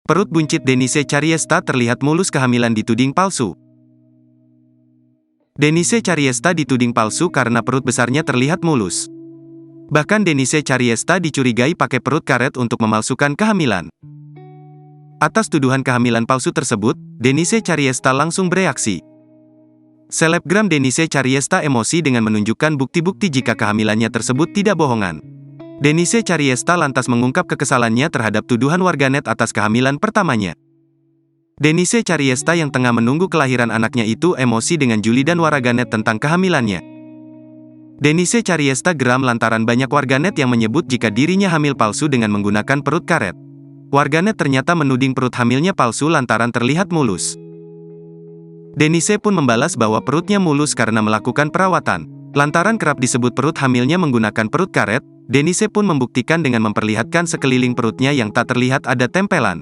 Perut buncit Denise Cariesta terlihat mulus kehamilan dituding palsu. Denise Cariesta dituding palsu karena perut besarnya terlihat mulus. Bahkan Denise Cariesta dicurigai pakai perut karet untuk memalsukan kehamilan. Atas tuduhan kehamilan palsu tersebut, Denise Cariesta langsung bereaksi. Selebgram Denise Cariesta emosi dengan menunjukkan bukti-bukti jika kehamilannya tersebut tidak bohongan. Denise Cariesta lantas mengungkap kekesalannya terhadap tuduhan warganet atas kehamilan pertamanya. Denise Cariesta yang tengah menunggu kelahiran anaknya itu emosi dengan julidan warganet tentang kehamilannya. Denise Cariesta geram lantaran banyak warganet yang menyebut jika dirinya hamil palsu dengan menggunakan perut karet. Warganet ternyata menuding perut hamilnya palsu lantaran terlihat mulus. Denise pun membalas bahwa perutnya mulus karena melakukan perawatan. Lantaran kerap disebut perut hamilnya menggunakan perut karet, Denise pun membuktikan dengan memperlihatkan sekeliling perutnya yang tak terlihat ada tempelan.